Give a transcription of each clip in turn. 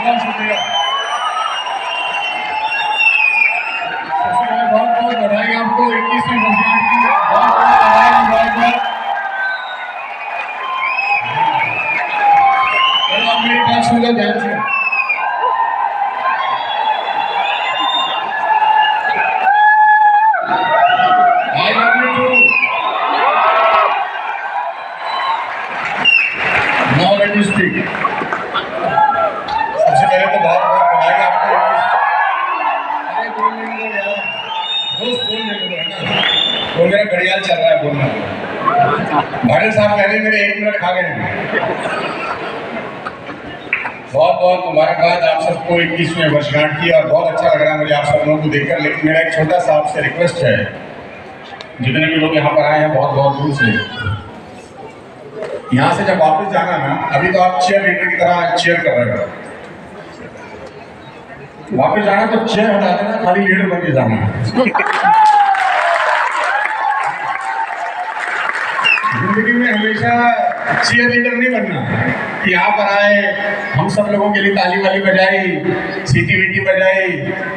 बहुत शुक्रिया। सबसे पहले बहुत बहुत बधाई आपको 21वीं वर्षगांठ की, बहुत बहुत बधाई। चलो आप मेरी बात सुन लो ध्यान से। I love you too. Now let me speak. सबसे पहले तो बहुत बहुत बधाई आपको। अरे बोलने दो यार, दोस्त बोलने दो है ना। वो मेरा घड़ियाल चल रहा है बोलना। भाटिल साहब कह रहे मेरे 1 मिनट खा गए। बहुत बहुत मुबारकबाद आप सबको 21वें वर्षगांठ की, और बहुत अच्छा लग रहा है मुझे आप सब लोगों को देखकर। लेकिन मेरा एक छोटा सा आपसे रिक्वेस्ट है, जितने भी लोग यहाँ पर आए हैं बहुत बहुत दूर से, यहाँ से जब वापस जाना ना, अभी तो आप चेयर लीडर की तरह चेयर कर रहे हो, वापस जाना तो चेयर हटा देना, खाली लीडर बन के जाना। जिंदगी में हमेशा चीयर लीडर नहीं बनना कि यहाँ पर आए, हम सब लोगों के लिए ताली वाली बजाई, सीटी वीटी बजाई,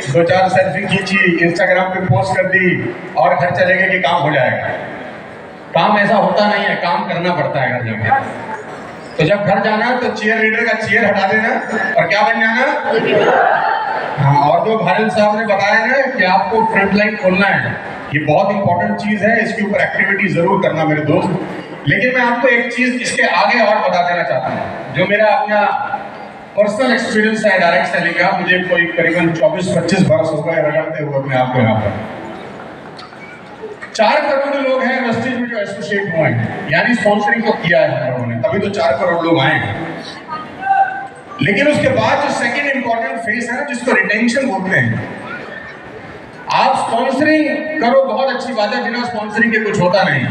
2-4 सेल्फी खींची, इंस्टाग्राम पे पोस्ट कर दी और घर चले गए कि काम हो जाएगा। काम ऐसा होता नहीं है, काम करना पड़ता है घर जाकर। तो जब घर जाना तो चीयर लीडर का चीयर हटा देना और क्या बन जाना। हाँ, और जो भाटिल साहब ने बताया ना कि आपको फ्रंट लाइन खोलना है, ये बहुत इंपॉर्टेंट चीज है, इसके ऊपर एक्टिविटी जरूर करना मेरे दोस्त। लेकिन मैं आपको एक चीज इसके आगे और बता देना चाहता हूँ, जो मेरा अपना पर्सनल एक्सपीरियंस है डायरेक्ट सेलिंग का। मुझे कोई करीबन 24-25 बरस हो गए रगड़ते हुए अपने आप को यहाँ पर। 4 करोड़ लोग हैं वेस्टेज में जो एसोसिएट हुए हैं, यानी स्पॉन्सरिंग को किया है हम लोगों ने, तभी तो 4 करोड़ लोग आए हैं। लेकिन उसके बाद जो सेकेंड इंपॉर्टेंट फेज है जिसको रिटेंशन बोलते हैं, आप स्पॉन्सरिंग करो बहुत अच्छी बात है, बिना स्पॉन्सरिंग के कुछ होता नहीं,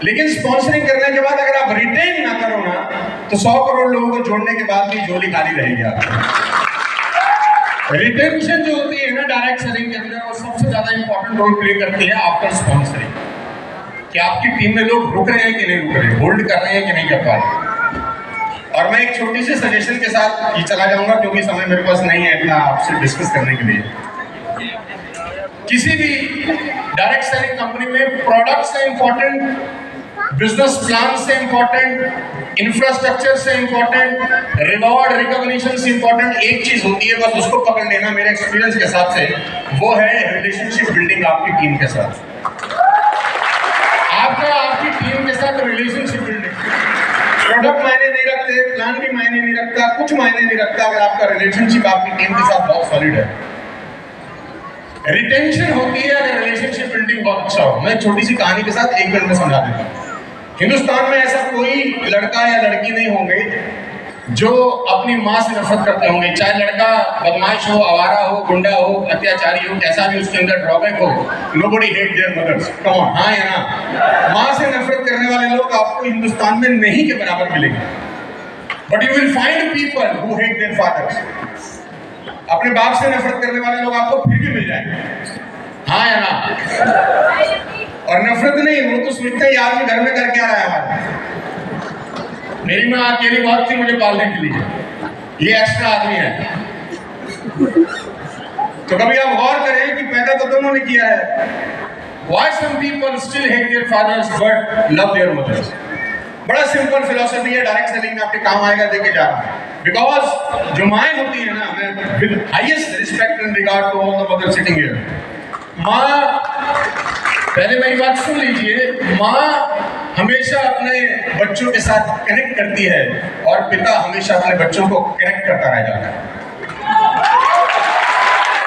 लेकिन स्पॉन्सरिंग करने के बाद अगर आप रिटेन ना करो ना, तो 100 करोड़ लोगों को जोड़ने के बाद भी झोली खाली रहेगी आपकी। रिटेंशन जो होती है ना डायरेक्ट सेलिंग के अंदर, वो सबसे ज्यादा इंपॉर्टेंट रोल प्ले करती है आफ्टर स्पॉन्सरिंग, कि आपकी टीम में लोग रुक रहे हैं कि नहीं रुक रहे, होल्ड कर रहे हैं कि नहीं कर पा रहे। और मैं एक छोटी सी सजेशन के साथ ही चला जाऊंगा, क्योंकि समय मेरे पास नहीं है इतना आपसे डिस्कस करने के लिए। किसी भी डायरेक्ट सेलिंग कंपनी में प्रोडक्ट से इंपॉर्टेंट, बिजनेस प्लान से इंपॉर्टेंट, इंफ्रास्ट्रक्चर से इंपॉर्टेंट, रिवॉर्ड रिकॉग्निशन से इंपॉर्टेंट एक चीज होती है, बस उसको पकड़ लेना मेरे एक्सपीरियंस के हिसाब से, वो है रिलेशनशिप बिल्डिंग आपकी टीम के साथ। आपकी टीम के साथ रिलेशनशिप बिल्डिंग। प्रोडक्ट मायने नहीं रखते, प्लान भी मायने नहीं रखता, कुछ मायने नहीं रखता अगर आपका रिलेशनशिप आपकी टीम के साथ बहुत सॉलिड है। रिटेंशन होती है अगर रिलेशनशिप बिल्डिंग बहुत अच्छा हो। मैं छोटी सी कहानी के साथ 1 मिनट में समझा देता हूँ। हिंदुस्तान में ऐसा कोई लड़का या लड़की नहीं होंगे जो अपनी माँ से नफरत करते होंगे, चाहे लड़का बदमाश हो, आवारा हो, गुंडा हो, अत्याचारी हो, कैसा भी उसके अंदर ड्रॉबैक हो, nobody hate their mothers. Come on, हाँ या ना? माँ से नफरत करने वाले लोग आपको हिंदुस्तान में नहीं के बराबर मिलेंगे, but you will find people who hate their fathers. अपने बाप से नफरत करने वाले लोग आपको फिर भी मिल जाएंगे, हाँ या ना? और नफरत नहीं, वो तो सोचते ही आदमी घर में कर क्या रहा है हमारे। मेरी माँ अकेली बहुत थी मुझे पालने के लिए, ये एक्स्ट्रा आदमी है। तो कभी आप गौर करें कि पैदा तो दोनों ने किया है। Why some people still hate their fathers but love their mothers? बड़ा सिंपल फिलॉसफी है, डायरेक्ट सेलिंग में आपके काम आएगा, देके जा रहा हूं। बिकॉज जो माएँ होती है ना, मैं with highest respect and regard to all the mother sitting here, माँ, पहले मेरी बात सुन लीजिए, माँ हमेशा अपने बच्चों के साथ कनेक्ट करती है और पिता हमेशा अपने बच्चों को कनेक्ट करता रह जाता है।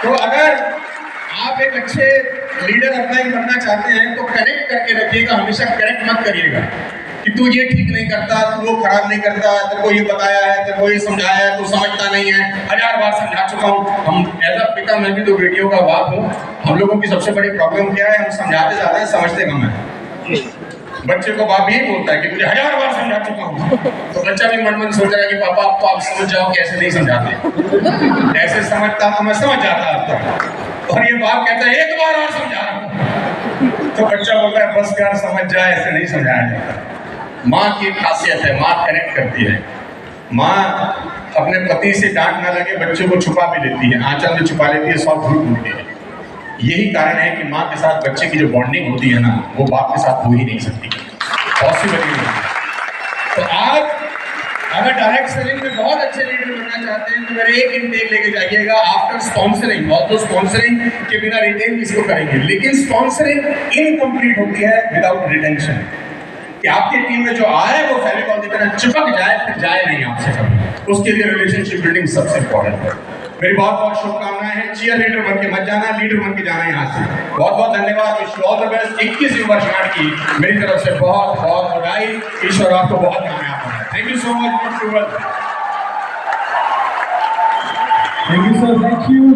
तो अगर आप एक अच्छे लीडर अप्लाई करना चाहते हैं तो कनेक्ट करके रखिएगा, हमेशा करेक्ट मत करिएगा कि तू ये ठीक नहीं करता, तू वो खराब नहीं करता, तेरे को ये बताया है, तेरे को ये समझाया है, तू समझता नहीं है, 1000 बार समझा चुका हूँ। हम एज अ पिता, मैं भी 2 बेटियों का बाप हूँ, हम लोगों की सबसे बड़ी प्रॉब्लम क्या है, हम समझाते जाते हैं, समझते कम है। बच्चे को बाप यही बोलता है कि मुझे 1000 बार समझा चुका हूँ, तो बच्चा भी मन मन सोच रहा है कि पापा अब तो आप समझ जाओ कि ऐसे नहीं समझाते, ऐसे समझता तो मैं समझ जाता आपको। और ये बाप कहता है 1 बार और समझा रहा हूँ, तो बच्चा बोलता है बस यार समझ जाए, ऐसे नहीं समझाया जाता। माँ की खासियत है, माँ कनेक्ट करती है। माँ अपने पति से डांट ना लगे बच्चे को छुपा भी लेती है, आंचल में छुपा लेती है, सब झूठ बोलती है। यही कारण है कि माँ के साथ बच्चे की जो बॉन्डिंग होती है ना, वो बाप के साथ हो ही नहीं सकती, पॉसिबल ही नहीं। तो आज अगर डायरेक्ट सेलिंग में बहुत अच्छे लीडर बनना चाहते हैं तो मेरे एक इनटेक लेके जाइएगा आफ्टर स्पॉन्सरिंग। और तो स्पॉन्सरिंग के बिना रिटेन किसको करेंगे, लेकिन स्पॉन्सरिंग इनकम्प्लीट होती है विदाउट रिटेंशन। कि आपकी टीम में जो आए वो फेविकॉल की तरह चिपक जाए, फिर जाए नहीं आपसे कभी। उसके लिए रिलेशनशिप बिल्डिंग सबसे इंपॉर्टेंट है। मेरी बहुत बहुत शुभकामनाएं हैं। चीयर लीडर बन के मत जाना, लीडर बन के जाना यहाँ से। बहुत बहुत धन्यवाद। Wish you all the best. 21वीं वर्षगांठ की मेरी तरफ से बहुत बहुत बधाई। ईश्वर आपको बहुत कामयाब बनाए। Thank you so much. Thank you, sir. Thank you.